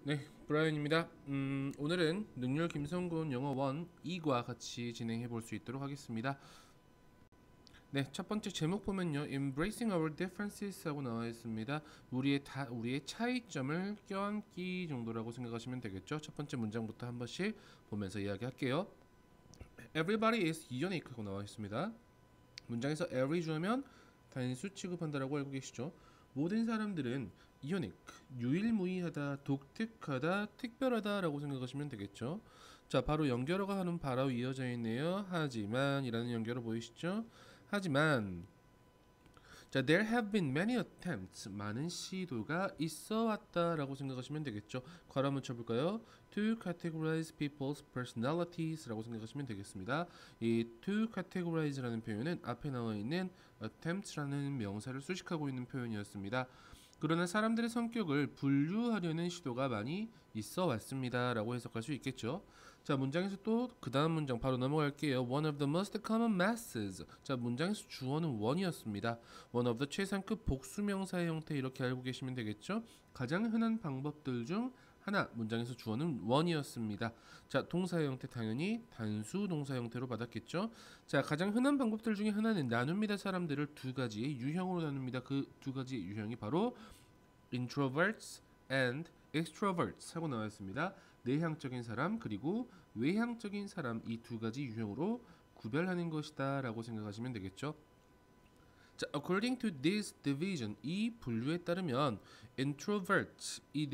네, 브라이언입니다. 오늘은 능률 김성군 영어 1, 2과 같이 진행해 볼 수 있도록 하겠습니다. 네, 첫 번째 제목 보면요. Embracing our differences 하고 나와 있습니다. 우리의 차이점을 껴안기 정도라고 생각하시면 되겠죠. 첫 번째 문장부터 한 번씩 보면서 이야기할게요. Everybody is unique 하고 나와 있습니다. 문장에서 every 주어면 단수 취급한다라고 알고 계시죠? 모든 사람들은 unique, 유일무이하다, 독특하다, 특별하다라고 생각하시면 되겠죠. 자, 바로 연결어가 하는 바로 이어져 있네요. 하지만이라는 연결어 보이시죠? 하지만 자, there have been many attempts. 많은 시도가 있어 왔다라고 생각하시면 되겠죠. 괄호 한번 쳐볼까요? To categorize people's personalities라고 생각하시면 되겠습니다. 이 to categorize라는 표현은 앞에 나와 있는 attempts라는 명사를 수식하고 있는 표현이었습니다. 그러나 사람들의 성격을 분류하려는 시도가 많이 있어 왔습니다라고 해석할 수 있겠죠. 자, 문장에서 또 그 다음 문장 바로 넘어갈게요. One of the most common masses. 자, 문장에서 주어는 one이었습니다. One of the 최상급 복수명사의 형태 이렇게 알고 계시면 되겠죠. 가장 흔한 방법들 중 하나, 문장에서 주어는 one이었습니다. 자, 동사의 형태 당연히 단수 동사 형태로 받았겠죠. 자, 가장 흔한 방법들 중에 하나는 나눕니다. 사람들을 두 가지의 유형으로 나눕니다. 그 두 가지의 유형이 바로 introverts and extroverts 하고 나와 있습니다. 내향적인 사람 그리고 외향적인 사람 이 두 가지 유형으로 구별하는 것이다 라고 생각하시면 되겠죠. 자, according to this division 이 분류에 따르면 introverts 이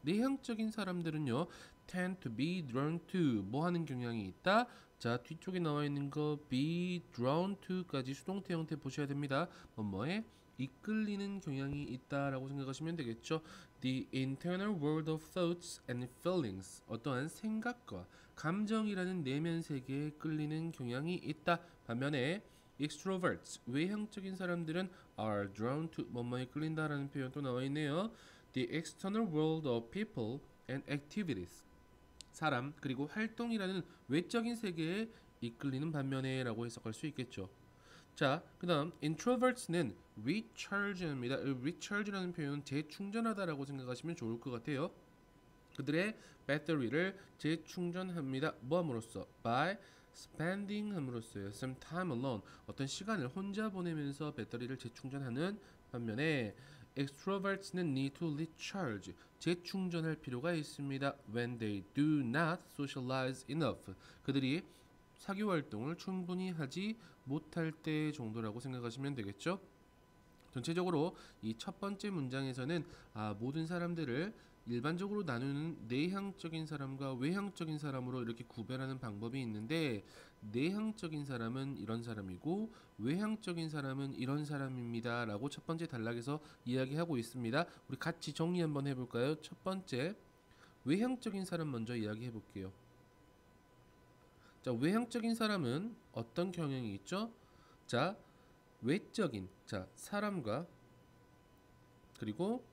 내향적인 사람들은요 tend to be drawn to 뭐 하는 경향이 있다. 자, 뒤쪽에 나와 있는 거 be drawn to까지 수동태 형태 보셔야 됩니다. 뭐뭐에 이끌리는 경향이 있다라고 생각하시면 되겠죠. The internal world of thoughts and feelings 어떠한 생각과 감정이라는 내면 세계에 끌리는 경향이 있다. 반면에 extroverts 외향적인 사람들은 are drawn to 뭐뭐에 끌린다라는 표현도 나와 있네요. The external world of people and activities 사람 그리고 활동이라는 외적인 세계에 이끌리는 반면에라고 해석할 수 있겠죠. 자, 그다음 introverts는 recharge입니다. recharge라는 표현은 재충전하다라고 생각하시면 좋을 것 같아요. 그들의 배터리를 재충전합니다. 뭐함으로써? By spending 함으로써요. Some time alone. 어떤 시간을 혼자 보내면서 배터리를 재충전하는 반면에 extroverts는 need to recharge. 재충전할 필요가 있습니다. When they do not socialize enough. 그들이 사교 활동을 충분히 하지 못할 때 정도라고 생각하시면 되겠죠. 전체적으로 이 첫 번째 문장에서는 모든 사람들을 일반적으로 나누는 내향적인 사람과 외향적인 사람으로 이렇게 구별하는 방법이 있는데 내향적인 사람은 이런 사람이고 외향적인 사람은 이런 사람입니다 라고 첫 번째 단락에서 이야기하고 있습니다. 우리 같이 정리 한번 해볼까요? 첫 번째 외향적인 사람 먼저 이야기해 볼게요. 자, 외향적인 사람은 어떤 경향이 있죠? 자, 외적인 사람과 그리고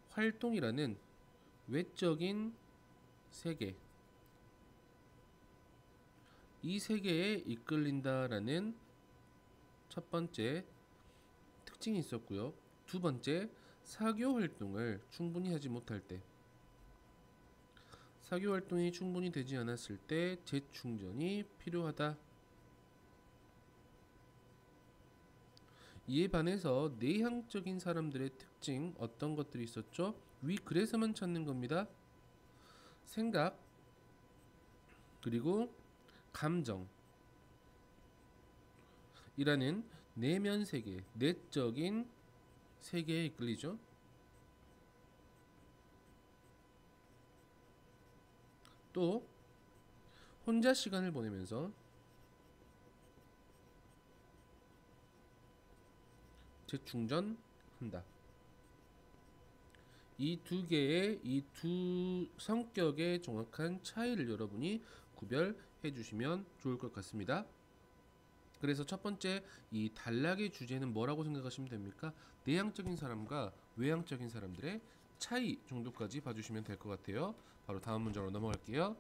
활동이라는 외적인 세계 이 세계에 이끌린다라는 첫 번째 특징이 있었고요. 두 번째 사교 활동을 충분히 하지 못할 때 사교 활동이 충분히 되지 않았을 때 재충전이 필요하다. 이에 반해서 내향적인 사람들의 특징 어떤 것들이 있었죠? 위 글에서만 찾는 겁니다. 생각 그리고 감정이라는 내면 세계, 내적인 세계에 이끌리죠. 또 혼자 시간을 보내면서 재충전한다. 이 두 개의 이 두 성격의 정확한 차이를 여러분이 구별해 주시면 좋을 것 같습니다. 그래서 첫 번째 이 단락의 주제는 뭐라고 생각하시면 됩니까? 내향적인 사람과 외향적인 사람들의 차이 정도까지 봐주시면 될 것 같아요. 바로 다음 문장으로 넘어갈게요.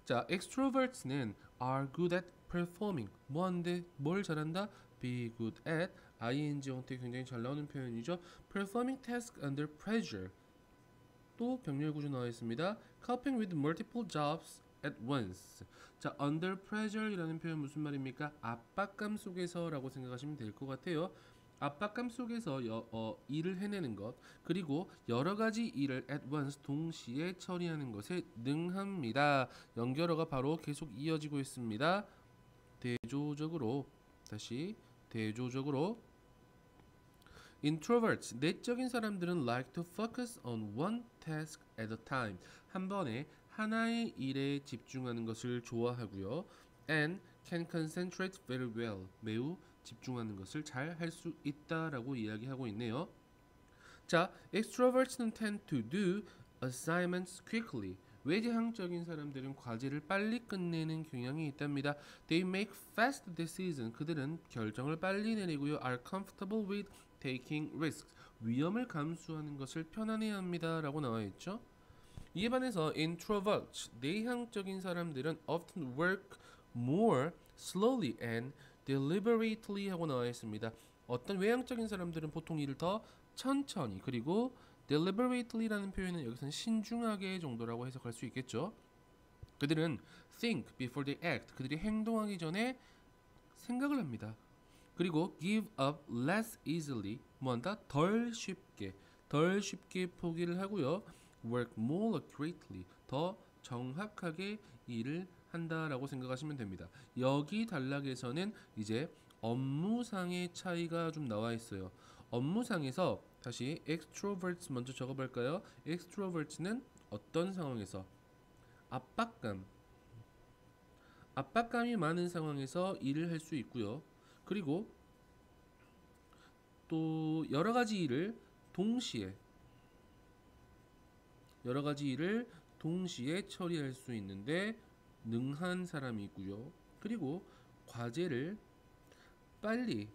자, extroverts는 are good at performing. 뭐 하는데 뭘 잘한다? be good at ing 형태 굉장히 잘 나오는 표현이죠. performing task under pressure. 또 병렬 구조 나와 있습니다. Coping with multiple jobs at once. 자, under pressure이라는 표현 무슨 말입니까? 압박감 속에서라고 생각하시면 될 것 같아요. 압박감 속에서 일을 해내는 것, 그리고 여러 가지 일을 at once 동시에 처리하는 것에 능합니다. 연결어가 바로 계속 이어지고 있습니다. 대조적으로 다시 대조적으로 Introverts, 내적인 사람들은 like to focus on one task at a time. 한 번에 하나의 일에 집중하는 것을 좋아하고요. And can concentrate very well. 매우 집중하는 것을 잘 할 수 있다라고 이야기하고 있네요. 자, extroverts는 tend to do assignments quickly. 외향적인 사람들은 과제를 빨리 끝내는 경향이 있답니다. They make fast decisions. 그들은 결정을 빨리 내리고요. Are comfortable with taking risks. 위험을 감수하는 것을 편안해합니다. 라고 나와 있죠. 이에 반해서 introverts, 내향적인 사람들은 often work more slowly and deliberately 하고 나와 있습니다. 어떤 외향적인 사람들은 보통 일을 더 천천히 그리고 deliberately라는 표현은 여기서는 신중하게 정도라고 해석할 수 있겠죠. 그들은 think before they act. 그들이 행동하기 전에 생각을 합니다. 그리고 give up less easily. 뭐한다? 덜 쉽게 포기를 하고요. work more accurately. 더 정확하게 일을 한다라고 생각하시면 됩니다. 여기 단락에서는 이제 업무상의 차이가 좀 나와 있어요. 업무상에서 다시 extroverts 먼저 적어볼까요? extroverts는 어떤 상황에서 압박감이 많은 상황에서 일을 할 수 있고요. 그리고 또 여러 가지 일을 동시에 처리할 수 있는데 능한 사람이고요. 그리고 과제를 빨리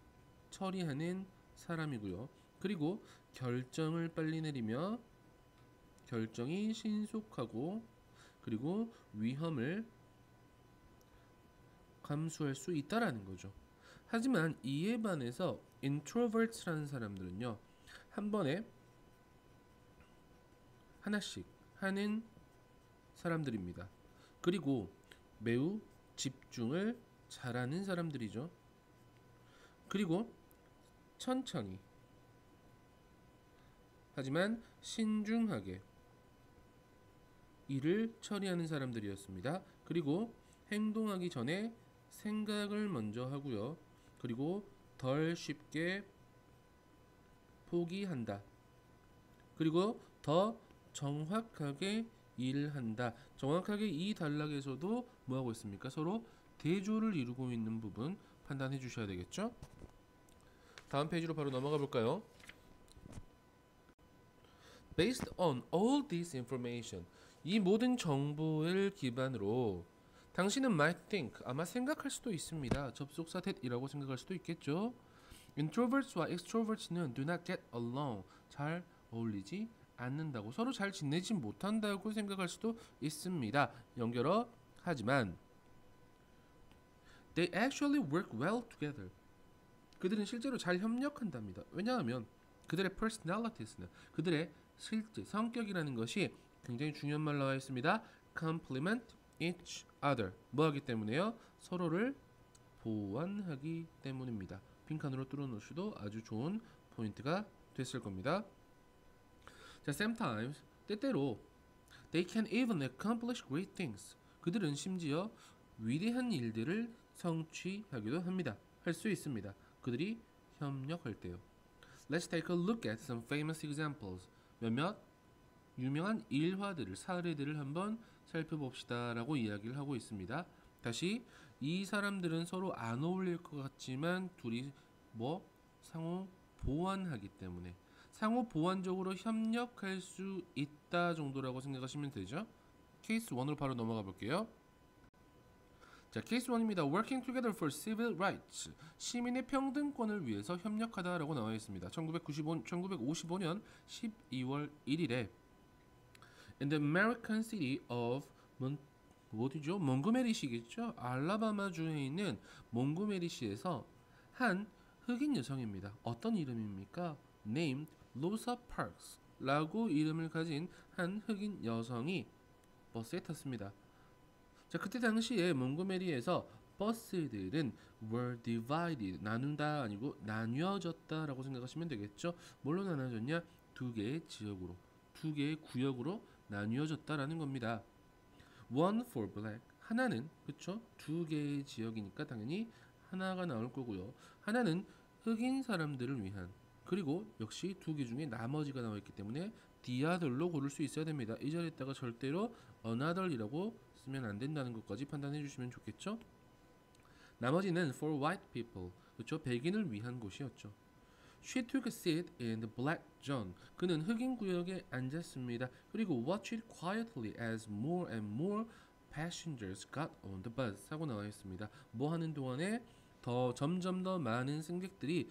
처리하는 사람이고요. 그리고 결정을 빨리 내리며 결정이 신속하고 그리고 위험을 감수할 수 있다라는 거죠. 하지만 이에 반해서 introverts라는 사람들은요. 한 번에 하나씩 하는 사람들입니다. 그리고 매우 집중을 잘하는 사람들이죠. 그리고 천천히 하지만 신중하게 일을 처리하는 사람들이었습니다. 그리고 행동하기 전에 생각을 먼저 하고요. 그리고 덜 쉽게 포기한다. 그리고 더 정확하게 일한다. 정확하게 이 단락에서도 뭐하고 있습니까? 서로 대조를 이루고 있는 부분 판단해 주셔야 되겠죠? 다음 페이지로 바로 넘어가 볼까요? Based on all this information, 이 모든 정보를 기반으로 당신은 might think, 아마 생각할 수도 있습니다. 접속사 that이라고 생각할 수도 있겠죠. Introverts와 extroverts는 do not get along, 잘 어울리지 않는다고, 서로 잘 지내지 못한다고 생각할 수도 있습니다. 연결어 하지만 they actually work well together. 그들은 실제로 잘 협력한답니다. 왜냐하면 그들의 personalities는 그들의 실제 성격이라는 것이 굉장히 중요한 말 나와 있습니다. complement each other. 뭐 하기 때문에요? 서로를 보완하기 때문입니다. 빈칸으로 뚫어 놓으셔도 아주 좋은 포인트가 됐을 겁니다. 자, sometimes 때때로 they can even accomplish great things. 그들은 심지어 위대한 일들을 성취하기도 합니다. 할 수 있습니다. 그들이 협력할 때요. Let's take a look at some famous examples. 몇몇 유명한 일화들을, 사례들을 한번 살펴봅시다 라고 이야기를 하고 있습니다. 다시 이 사람들은 서로 안 어울릴 것 같지만 둘이 상호 보완하기 때문에 상호 보완적으로 협력할 수 있다 정도라고 생각하시면 되죠. 케이스 1으로 바로 넘어가 볼게요. 자, 케이스 1입니다. Working together for civil rights. 시민의 평등권을 위해서 협력하다라고 나와 있습니다. 1955년 12월 1일에 in the American city of 어디죠? 몽고메리시겠죠? 알라바마주에 있는 몽고메리시에서 한 흑인 여성입니다. 어떤 이름입니까? Named Rosa Parks. 라고 이름을 가진 한 흑인 여성이 버스에 탔습니다. 자, 그때 당시에 몽고메리에서 버스들은 were divided, 나눈다 아니고 나뉘어졌다 라고 생각하시면 되겠죠. 뭘로 나눠졌냐? 두 개의 지역으로, 두 개의 구역으로 나뉘어졌다라는 겁니다. One for black, 하나는, 그쵸? 두 개의 지역이니까 당연히 하나가 나올 거고요. 하나는 흑인 사람들을 위한, 그리고 역시 두 개 중에 나머지가 나와 있기 때문에 the other로 고를 수 있어야 됩니다. 이 자리에다가 절대로 another이라고 쓰면 안 된다는 것까지 판단해 주시면 좋겠죠? 나머지는 for white people, 그렇죠? 백인을 위한 곳이었죠. She took a seat in the black zone. 그는 흑인 구역에 앉았습니다. 그리고 watched quietly as more and more passengers got on the bus. 하고 나와 있습니다. 뭐 하는 동안에 점점 더 많은 승객들이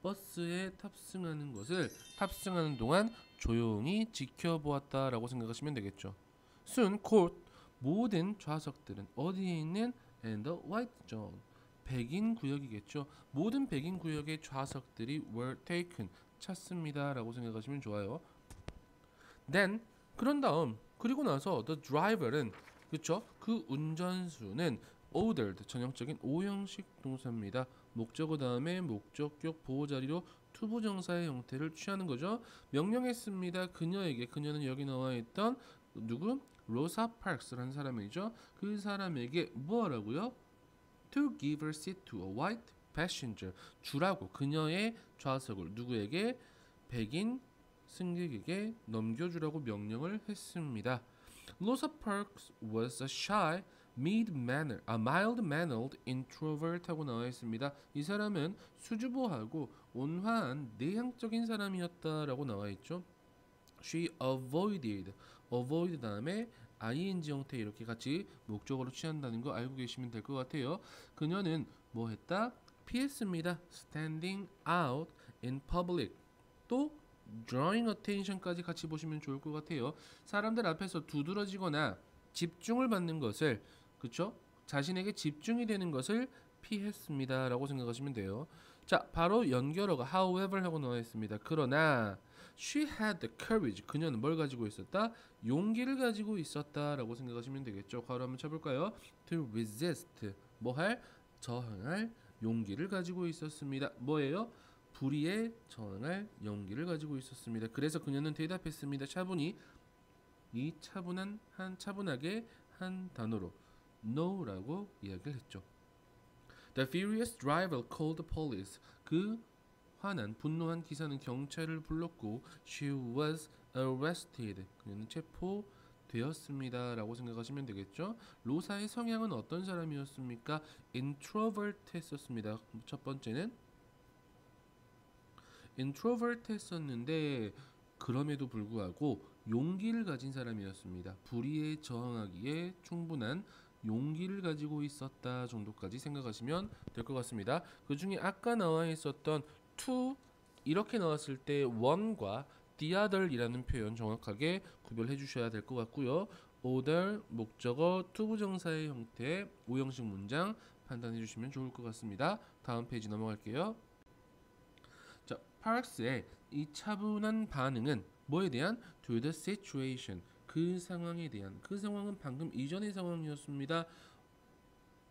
버스에 탑승하는 동안 조용히 지켜보았다라고 생각하시면 되겠죠. Soon, 곧 모든 좌석들은 어디에 있는 in the white zone, 백인 구역이겠죠. 모든 백인 구역의 좌석들이 were taken, 찼습니다 라고 생각하시면 좋아요. Then, 그런 다음, 그리고 나서 the driver는, 그쵸? 그 운전수는 ordered, 전형적인 오형식 동사입니다. 목적어 다음에 목적격 보호자리로 투부정사의 형태를 취하는 거죠. 명령했습니다. 그녀에게, 그녀는 여기 나와 있던 누구? 로사 파크스라는 사람이죠. 그 사람에게 뭐 하라고요? To give her seat to a white passenger, 주라고 그녀의 좌석을 누구에게? 백인 승객에게 넘겨주라고 명령을 했습니다. Rosa Parks was a shy, mild-mannered introvert 하고 나와 있습니다. 이 사람은 수줍어하고 온화한 내향적인 사람이었다라고 나와 있죠. She avoid 다음에 ing 형태 이렇게 같이 목적어로 취한다는 거 알고 계시면 될 것 같아요. 그녀는 뭐 했다? 피했습니다. Standing out in public. 또 drawing attention까지 같이 보시면 좋을 것 같아요. 사람들 앞에서 두드러지거나 집중을 받는 것을, 그쵸? 자신에게 집중이 되는 것을 피했습니다 라고 생각하시면 돼요. 자, 바로 연결어가 however 하고 나와 있습니다. 그러나 she had the courage, 그녀는 뭘 가지고 있었다? 용기를 가지고 있었다 라고 생각하시면 되겠죠. 괄호 한번 쳐볼까요? To resist, 뭐할? 저항할 용기를 가지고 있었습니다. 뭐예요? 불의에 저항할 용기를 가지고 있었습니다. 그래서 그녀는 대답했습니다. 차분히, 이 차분하게 한 단어로 no라고 이야기를 했죠. The furious driver called the police. 그 분노한 기사는 경찰을 불렀고 she was arrested. 그녀는 체포되었습니다 라고 생각하시면 되겠죠. 로사의 성향은 어떤 사람이었습니까? introvert 했었습니다. 첫 번째는 introvert 했었는데 그럼에도 불구하고 용기를 가진 사람이었습니다. 불의에 저항하기에 충분한 용기를 가지고 있었다 정도까지 생각하시면 될 것 같습니다. 그 중에 아까 나와 있었던 to 이렇게 나왔을 때 one과 the other이라는 표현 정확하게 구별해 주셔야 될 것 같고요. order 목적어 투부정사의 형태 오형식 문장 판단해 주시면 좋을 것 같습니다. 다음 페이지 넘어갈게요. 자, 파락스의 이 차분한 반응은 뭐에 대한? to the situation, 그 상황에 대한. 그 상황은 방금 이전의 상황이었습니다.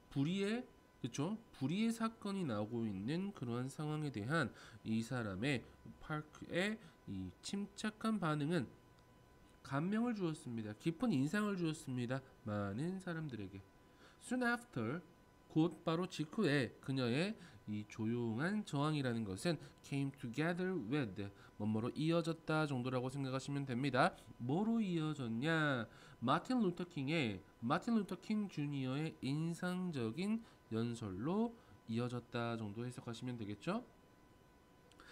불의의, 그쵸? 불의의 사건이 나오고 있는 그러한 상황에 대한 이 사람의 파크의 이 침착한 반응은 감명을 주었습니다. 깊은 인상을 주었습니다. 많은 사람들에게. Soon after, 곧 바로 직후에 그녀의 이 조용한 저항이라는 것은 came together with, 뭐뭐로 이어졌다 정도라고 생각하시면 됩니다. 뭐로 이어졌냐? 마틴 루터 킹 주니어의 인상적인 연설로 이어졌다 정도 해석하시면 되겠죠?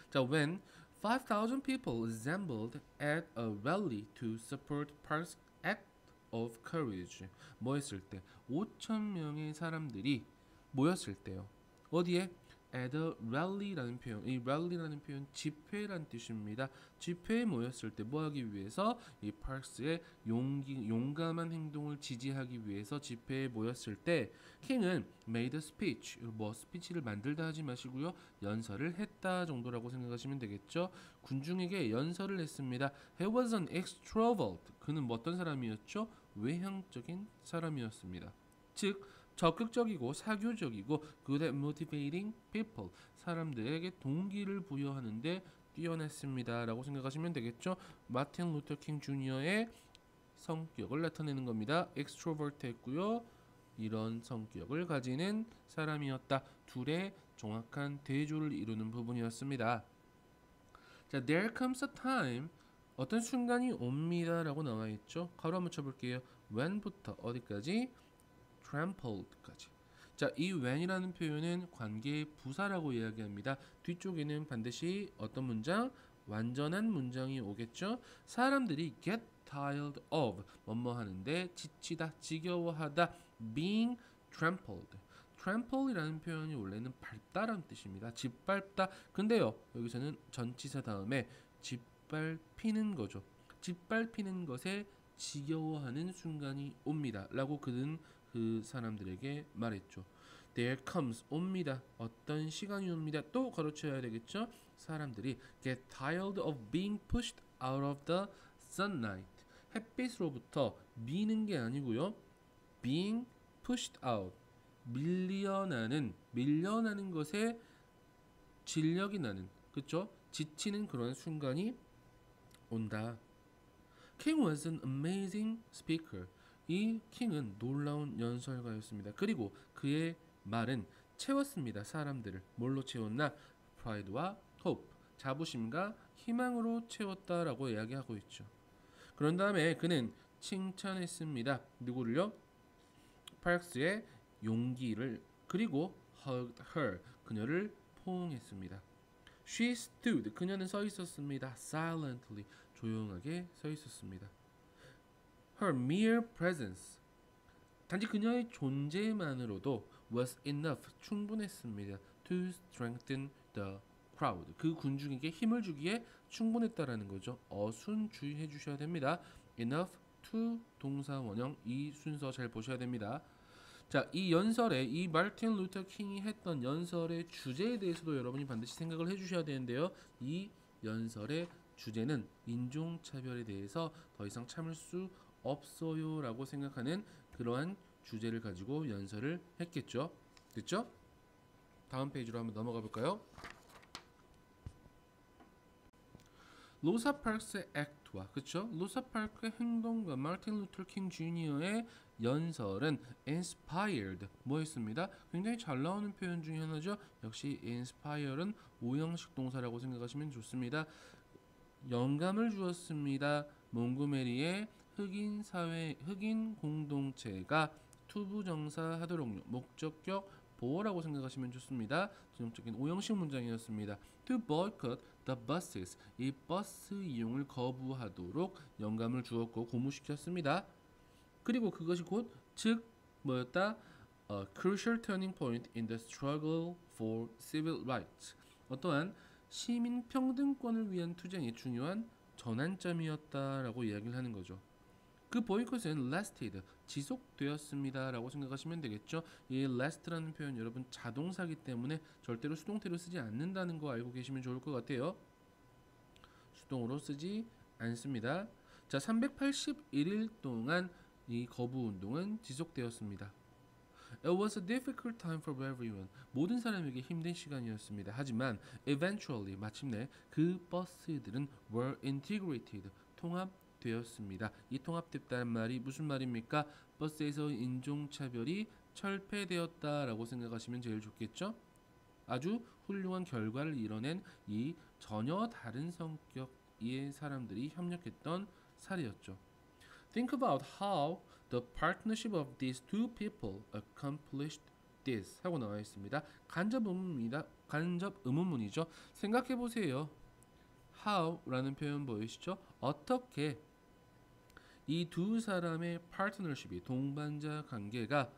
자, when 5,000 people assembled at a rally to support Park's act of courage. 뭐 했을 때? 5,000명의 사람들이 모였을 때요. 어디에? at a rally라는 표현, 이 rally라는 표현 집회란 뜻입니다. 집회에 모였을 때 뭐 하기 위해서? 이 Parks의 용감한 행동을 지지하기 위해서 집회에 모였을 때 킹은 made a speech, 뭐 스피치를 만들다 하지 마시고요. 연설을 했다 정도라고 생각하시면 되겠죠. 군중에게 연설을 했습니다. He was an extrovert. 그는 뭐 어떤 사람이었죠? 외향적인 사람이었습니다. 즉 적극적이고 사교적이고 good at motivating people, 사람들에게 동기를 부여하는데 뛰어났습니다 라고 생각하시면 되겠죠. 마틴 루터 킹 주니어의 성격을 나타내는 겁니다. extrovert 했고요. 이런 성격을 가지는 사람이었다. 둘의 정확한 대조를 이루는 부분이었습니다. 자, there comes a time, 어떤 순간이 옵니다 라고 나와있죠. 가로 한번 쳐볼게요. when부터 어디까지? trampled까지. 자, 이 when이라는 표현은 관계의 부사라고 이야기합니다. 뒤쪽에는 반드시 어떤 문장? 완전한 문장이 오겠죠. 사람들이 get tired of 뭐뭐 하는데 지치다, 지겨워하다, being trampled. trample이라는 표현이 원래는 밟다라는 뜻입니다. 짓밟다. 근데요, 여기서는 전치사 다음에 짓밟히는 거죠. 짓밟히는 것에 지겨워하는 순간이 옵니다 라고 그는 그 사람들에게 말했죠. There comes, 옵니다. 어떤 시간이 옵니다. 또 가로쳐야 되겠죠. 사람들이 get tired of being pushed out of the sunlight. 햇빛으로부터 미는 게 아니고요. being pushed out. 밀려나는 것에 진력이 나는, 그렇죠? 지치는 그런 순간이 온다. King was an amazing speaker. 이 킹은 놀라운 연설가였습니다. 그리고 그의 말은 채웠습니다. 사람들을 뭘로 채웠나? pride와 hope, 자부심과 희망으로 채웠다라고 이야기하고 있죠. 그런 다음에 그는 칭찬했습니다. 누구를요? 파크스의 용기를. 그리고 hugged her, 그녀를 포옹했습니다. She stood, 그녀는 서 있었습니다. silently, 조용하게 서 있었습니다. Her mere presence, 단지 그녀의 존재만으로도 was enough, 충분했습니다. To strengthen the crowd, 그 군중에게 힘을 주기에 충분했다라는 거죠. 어순 주의해 주셔야 됩니다. enough to 동사 원형, 이 순서 잘 보셔야 됩니다. 자, 이 연설에, 이 마틴 루터 킹이 했던 연설의 주제에 대해서도 여러분이 반드시 생각을 해주셔야 되는데요. 이 연설의 주제는 인종차별에 대해서 더 이상 참을 수 없어요 라고 생각하는 그러한 주제를 가지고 연설을 했겠죠. 됐죠? 다음 페이지로 한번 넘어가 볼까요? 로사 파크스의 액트와, 그쵸? 로사 파크의 행동과 마틴 루터 킹 주니어의 연설은 inspired, 뭐였습니다? 굉장히 잘 나오는 표현 중에 하나죠. 역시 inspire은 오형식 동사라고 생각하시면 좋습니다. 영감을 주었습니다. 몽고메리의 흑인 공동체가 투부정사하도록요, 목적격 보호라고 생각하시면 좋습니다. 전형적인 오형식 문장이었습니다. To boycott the buses, 이 버스 이용을 거부하도록 영감을 주었고 고무시켰습니다. 그리고 그것이 곧 즉 뭐였다? A crucial turning point in the struggle for civil rights, 어떠한 시민 평등권을 위한 투쟁의 중요한 전환점이었다라고 이야기를 하는 거죠. 그 보이콧은 lasted, 지속되었습니다 라고 생각하시면 되겠죠. 이 last라는 표현 여러분 자동사기 때문에 절대로 수동태로 쓰지 않는다는 거 알고 계시면 좋을 것 같아요. 수동으로 쓰지 않습니다. 자, 381일 동안 이 거부운동은 지속되었습니다. It was a difficult time for everyone. 모든 사람에게 힘든 시간이었습니다. 하지만 eventually, 마침내 그 버스들은 were integrated, 통합되었습니다. 이 통합됐다는 말이 무슨 말입니까? 버스에서 인종차별이 철폐되었다라고 생각하시면 제일 좋겠죠? 아주 훌륭한 결과를 이뤄낸 이 전혀 다른 성격의 사람들이 협력했던 사례였죠. Think about how the partnership of these two people accomplished this 하고 나와 있습니다. 간접 의문입니다. 간접 의문문이죠. 생각해 보세요. how라는 표현 보이시죠? 어떻게 이 두 사람의 파트너십이, 동반자 관계가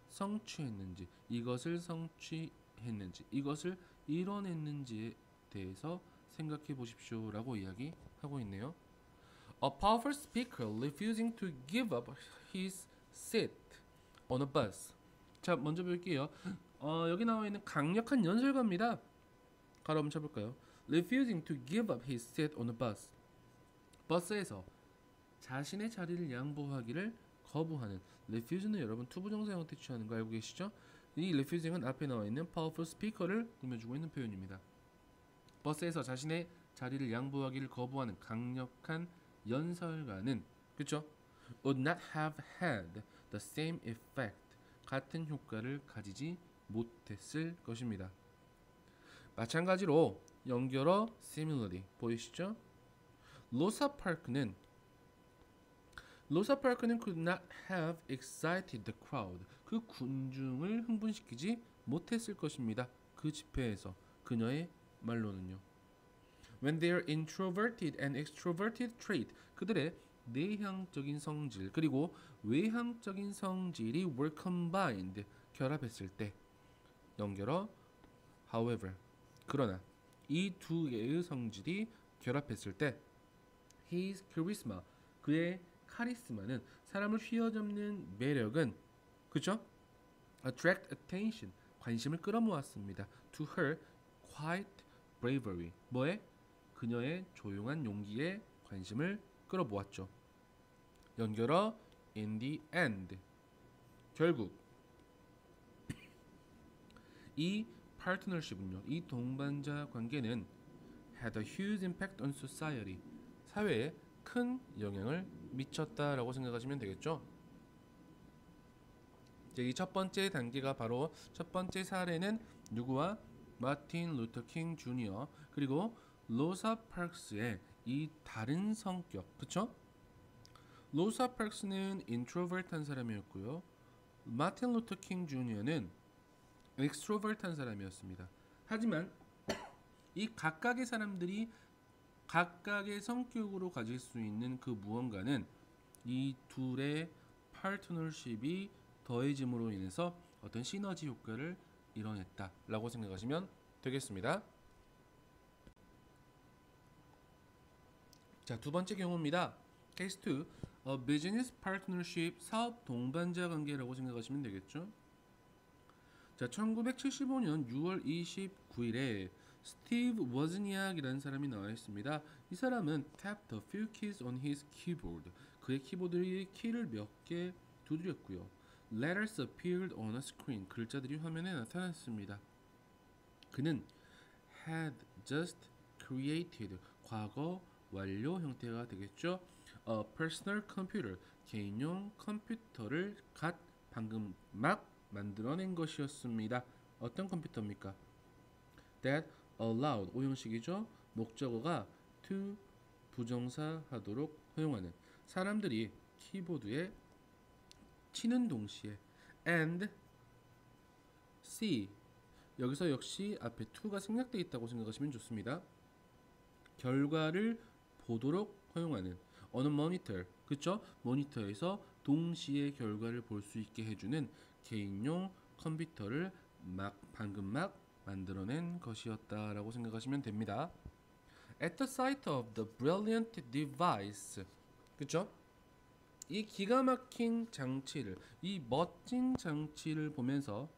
성취했는지, 이것을 성취 했는지, 이것을 이뤄냈는지에 대해서 생각해 보십시오 라고 이야기하고 있네요. A powerful speaker refusing to give up his seat on a bus. 자, 먼저 볼게요. 여기 나와 있는 강력한 연설가입니다. 가로 한번 쳐볼까요? Refusing to give up his seat on a bus. 버스에서 자신의 자리를 양보하기를 거부하는. refuse는 여러분 투부정사 형태 취하는 거 알고 계시죠? 이 refusing은 앞에 나와 있는 powerful speaker를 의미해주고 있는 표현입니다. 버스에서 자신의 자리를 양보하기를 거부하는 강력한 연설가는, 그쵸? would not have had the same effect. 같은 효과를 가지지 못했을 것입니다. 마찬가지로 연결어 similarly 보이시죠? 로사 파크는 could not have excited the crowd. 그 군중을 흥분시키지 못했을 것입니다. 그 집회에서 그녀의 말로는요. When their introverted and extroverted trait, 그들의 내향적인 성질 그리고 외향적인 성질이 were combined, 결합했을 때. 연결어 however, 그러나 이 두 개의 성질이 결합했을 때 his charisma, 그의 카리스마는, 사람을 휘어잡는 매력은, 그쵸? attract attention, 관심을 끌어모았습니다. to her quiet bravery, 뭐에? 그녀의 조용한 용기에 관심을 끌어모았죠. 연결어 in the end, 결국 이 파트너십은요, 이 동반자 관계는 had a huge impact on society, 사회에 큰 영향을 미쳤다라고 생각하시면 되겠죠. 이 첫 번째 단계가 바로 첫 번째 사례는 누구와? 마틴 루터 킹 주니어 그리고 로사 파크스의 이 다른 성격, 그쵸? 로사 파크스는 인트로버트한 사람이었고요. 마틴 루터 킹 주니어는 엑스트로버트한 사람이었습니다. 하지만 이 각각의 사람들이 각각의 성격으로 가질 수 있는 그 무언가는 이 둘의 파트너십이 더해짐으로 인해서 어떤 시너지 효과를 이뤄냈다라고 생각하시면 되겠습니다. 자, 두 번째 경우입니다. 케이스 2, bizness partnership, 사업 동반자 관계라고 생각하시면 되겠죠. 자, 1975년 6월 29일에 스티브 워즈니악이라는 사람이 나와 있습니다. 이 사람은 tapped a few keys on his keyboard. 그의 키보드의 키를 몇 개 두드렸고요. Letters appeared on a screen. 글자들이 화면에 나타났습니다. 그는 had just created, 과거 완료 형태가 되겠죠. A personal computer, 개인용 컴퓨터를 방금 막 만들어낸 것이었습니다. 어떤 컴퓨터입니까? That allowed, 오형식이죠. 목적어가 to 부정사 하도록 허용하는, 사람들이 키보드에 치는 동시에 and see, 여기서 역시 앞에 to가 생략되어 있다고 생각하시면 좋습니다. 결과를 보도록 허용하는 어느 모니터, 그쵸? 모니터에서 동시에 결과를 볼 수 있게 해주는 개인용 컴퓨터를 방금 막 만들어낸 것이었다라고 생각하시면 됩니다. At the sight of the brilliant device, 그쵸? 이 기가 막힌 장치를, 이 멋진 장치를 보면서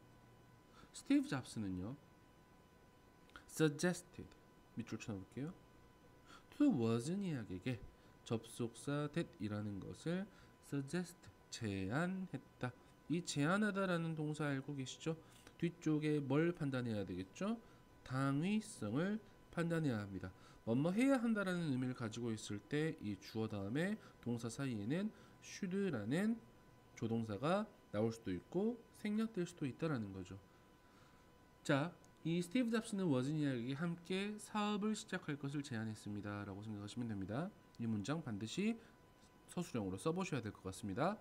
스티브 잡스는요, suggested, 밑줄 쳐놓을게요. to 워즈니악에게 접속사 that이라는 것을 suggest, 제안했다. 이 제안하다라는 동사 알고 계시죠? 뒤쪽에 뭘 판단해야 되겠죠? 당위성을 판단해야 합니다. 뭐뭐 해야 한다라는 의미를 가지고 있을 때 이 주어 다음에 동사 사이에는 should라는 조동사가 나올 수도 있고 생략될 수도 있다라는 거죠. 자, 이 스티브 잡스는 워즈니악에게 함께 사업을 시작할 것을 제안했습니다 라고 생각하시면 됩니다. 이 문장 반드시 서술형으로 써보셔야 될 것 같습니다.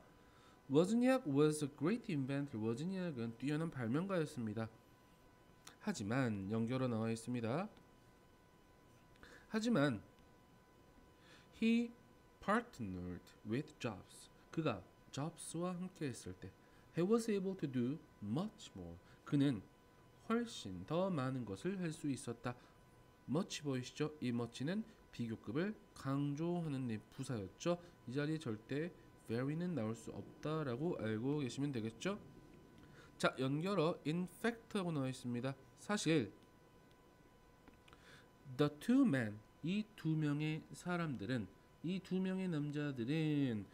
워즈니악 was a great inventor. 워즈니악은 뛰어난 발명가였습니다. 하지만 연결어 나와 있습니다. 하지만 he partnered with Jobs. 그가 Jobs와 함께 했을 때 he was able to do much more. 그는 훨씬 더 많은 것을 할 수 있었다. much 보이시죠? 이 much는 비교급을 강조하는 부사였죠. 이 자리에 절대 very는 나올 수 없다라고 알고 계시면 되겠죠? 자, 연결어 in fact하고 나와 있습니다. 사실 the two men, 이 두 명의 사람들은, 이 두 명의 남자들은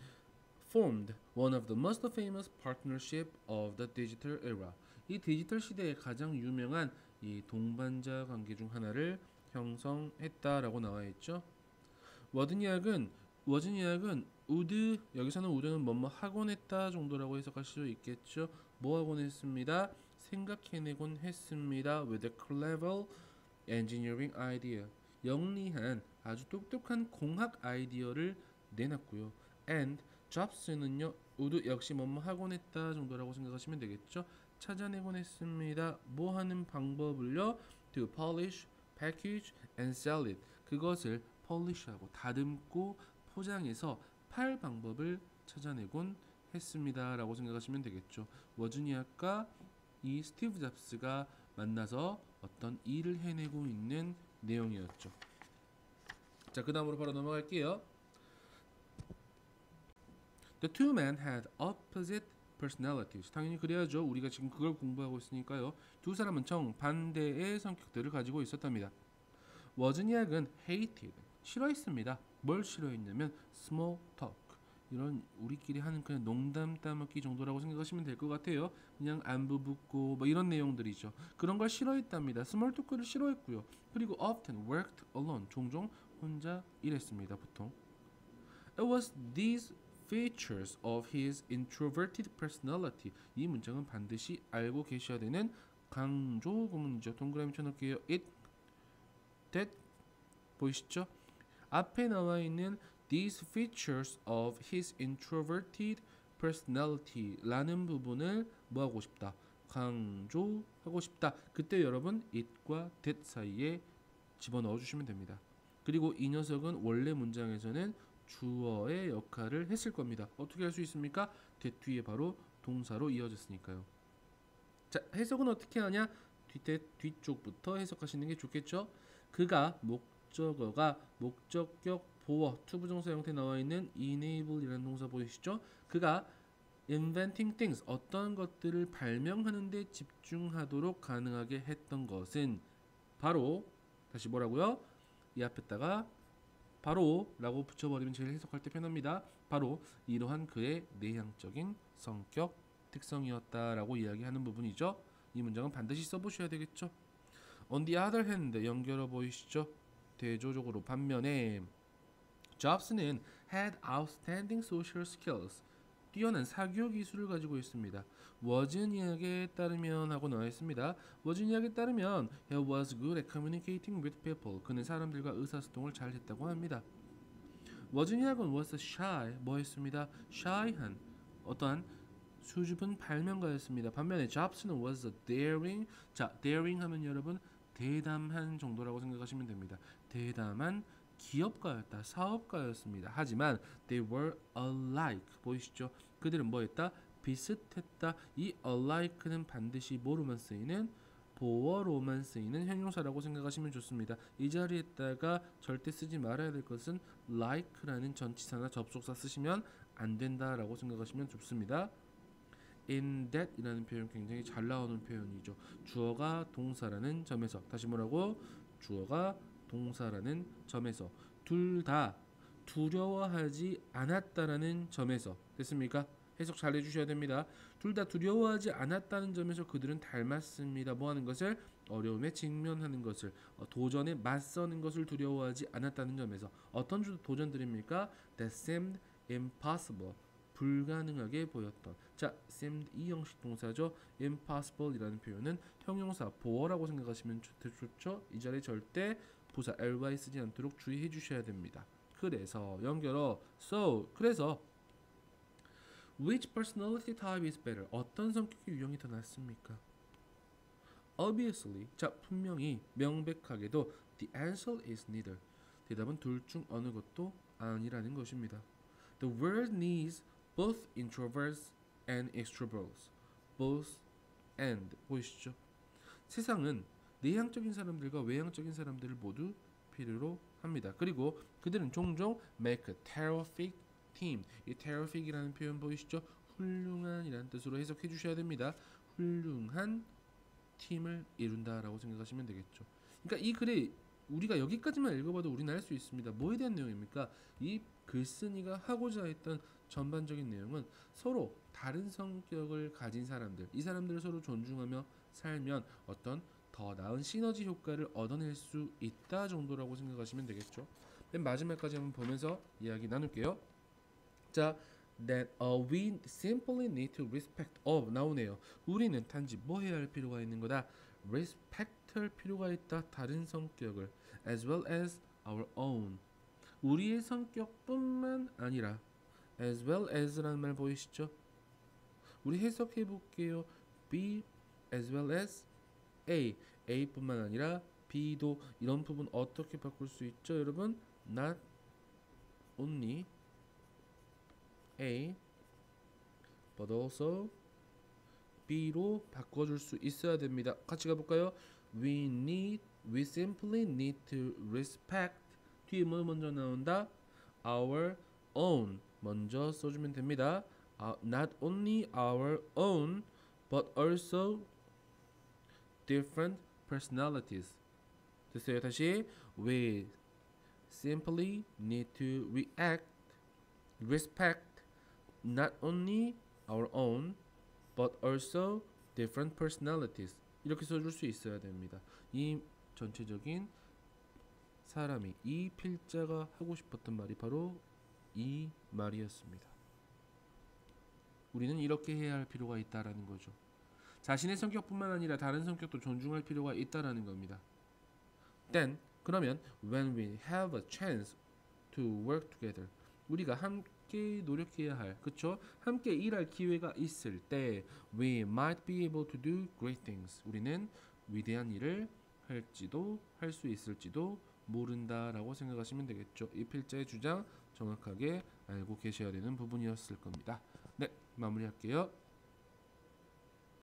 formed one of the most famous partnership of the digital era. 이 디지털 시대의 가장 유명한 이 동반자 관계 중 하나를 형성했다라고 나와 있죠. 워즈니악은 would, 여기서는 would는 뭐뭐 하곤 했다 정도라고 해석할 수 있겠죠. 뭐 하곤 했습니다. 생각해내곤 했습니다. with a clever engineering idea. 영리한 아주 똑똑한 공학 아이디어를 내놨고요. and Jobs는요, would 역시 뭐뭐 하곤 했다 정도라고 생각하시면 되겠죠. 찾아내곤 했습니다. 뭐 하는 방법을요? to polish, package and sell it. 그것을 polish하고 다듬고 포장해서 팔 방법을 찾아내곤 했습니다 라고 생각하시면 되겠죠. 워즈니악과 이 스티브 잡스가 만나서 어떤 일을 해내고 있는 내용이었죠. 자, 그 다음으로 바로 넘어갈게요. The two men had opposite personalities. 당연히 그래야죠. 우리가 지금 그걸 공부하고 있으니까요. 두 사람은 정반대의 성격들을 가지고 있었답니다. 워즈니악은 hated, 싫어했습니다. 뭘 싫어했냐면 small talk, 이런 우리끼리 하는 그냥 농담 따먹기 정도라고 생각하시면 될 것 같아요. 그냥 안부 묻고 뭐 이런 내용들이죠. 그런 걸 싫어했답니다. small talk를 싫어했고요. 그리고 often worked alone, 종종 혼자 일했습니다. 보통. It was these features of his introverted personality. 이 문장은 반드시 알고 계셔야 되는 강조 구문이죠. 동그라미 쳐놓을게요. It, that 보이시죠? 앞에 나와 있는 these features of his introverted personality라는 부분을 뭐 하고 싶다? 강조하고 싶다. 그때 여러분 it과 that 사이에 집어넣어 주시면 됩니다. 그리고 이 녀석은 원래 문장에서는 주어의 역할을 했을 겁니다. 어떻게 할 수 있습니까? that 뒤에 바로 동사로 이어졌으니까요. 자, 해석은 어떻게 하냐? 뒤쪽부터 해석하시는 게 좋겠죠? 그가 목적어가 목적격 보어 투부정사 형태 나와 있는 enable이라는 동사 보이시죠? 그가 inventing things, 어떤 것들을 발명하는 데 집중하도록 가능하게 했던 것은 바로, 다시 뭐라고요? 이 앞에다가 바로 라고 붙여버리면 제일 해석할 때 편합니다. 바로 이러한 그의 내향적인 성격 특성이었다라고 이야기하는 부분이죠. 이 문장은 반드시 써보셔야 되겠죠. On the other hand, 연결어 보이시죠? 대조적으로 반면에 Jobs는 had outstanding social skills, 뛰어난 사교 기술을 가지고 있습니다. 워즈니악에 따르면 하고 나와 있습니다. 워즈니악에 따르면 he was good at communicating with people. 그는 사람들과 의사소통을 잘 했다고 합니다. 워즈니악은 was shy, 뭐 했습니다? shy한 어떠한 수줍은 발명가였습니다. 반면에 Jobs는 was a daring, 자, daring 하면 여러분 대담한 정도라고 생각하시면 됩니다. 대담한 기업가였다, 사업가였습니다. 하지만 they were alike, 보이시죠? 그들은 뭐였다? 비슷했다. 이 alike는 반드시 뭐로만 쓰이는? 보어로만 쓰이는 형용사라고 생각하시면 좋습니다. 이 자리에다가 절대 쓰지 말아야 될 것은 like라는 전치사나 접속사 쓰시면 안 된다라고 생각하시면 좋습니다. in that 이라는 표현 굉장히 잘 나오는 표현이죠. 주어가 동사라는 점에서, 다시 뭐라고? 주어가 동사라는 점에서 둘 다 두려워하지 않았다라는 점에서, 됐습니까? 해석 잘 해주셔야 됩니다. 둘 다 두려워하지 않았다는 점에서 그들은 닮았습니다. 뭐 하는 것을? 어려움에 직면하는 것을, 도전에 맞서는 것을 두려워하지 않았다는 점에서. 어떤 도전들입니까? That seemed impossible, 불가능하게 보였던. 자, seemed 이 형식 동사죠. impossible이라는 표현은 형용사 보어라고 생각하시면 좋죠. 이 자리에 절대 부사 ly 쓰지 않도록 주의해 주셔야 됩니다. 그래서 연결어 so, 그래서 which personality type is better? 어떤 성격의 유형이 더 낫습니까? Obviously, 자, 분명히 명백하게도 the answer is neither. 대답은 둘 중 어느 것도 아니라는 것입니다. The world needs both introverts and extroverts. both and 보이시죠? 세상은 내향적인 사람들과 외향적인 사람들을 모두 필요로 합니다. 그리고 그들은 종종 make a terrific team. 이 terrific이라는 표현 보이시죠? 훌륭한이라는 뜻으로 해석해 주셔야 됩니다. 훌륭한 팀을 이룬다라고 생각하시면 되겠죠. 그러니까 이 글에 우리가 여기까지만 읽어봐도 우리는 알 수 있습니다. 뭐에 대한 내용입니까? 이 글쓴이가 하고자 했던 전반적인 내용은 서로 다른 성격을 가진 사람들, 이 사람들을 서로 존중하며 살면 어떤 더 나은 시너지 효과를 얻어낼 수 있다 정도라고 생각하시면 되겠죠. 맨 마지막까지 한번 보면서 이야기 나눌게요. 자, that we simply need to respect 나오네요. 우리는 단지 뭐 해야 할 필요가 있는 거다. respect할 필요가 있다. 다른 성격을 as well as our own. 우리의 성격뿐만 아니라 as well as라는 말 보이시죠? 우리 해석해 볼게요. B as well as A뿐만 아니라 B도 이런 부분 어떻게 바꿀 수 있죠, 여러분? Not only A but also B로 바꿔줄 수 있어야 됩니다. 같이 가볼까요? We simply need to respect. 뒤에 뭐 먼저 나온다? Our own 먼저 써주면 됩니다. Not only our own but also different personalities. 됐어요. 다시 we simply need to respect not only our own but also different personalities. 이렇게 써줄 수 있어야 됩니다. 이 전체적인 사람이 이 필자가 하고 싶었던 말이 바로 이 말이었습니다. 우리는 이렇게 해야 할 필요가 있다라는 거죠. 자신의 성격뿐만 아니라 다른 성격도 존중할 필요가 있다라는 겁니다. Then 그러면 when we have a chance to work together, 우리가 함께 노력해야 할, 그쵸? 함께 일할 기회가 있을 때 we might be able to do great things. 우리는 위대한 일을 할지도 할 수 있을지도 모른다라고 생각하시면 되겠죠. 이 필자의 주장 정확하게 알고 계셔야 되는 부분이었을 겁니다. 네, 마무리할게요.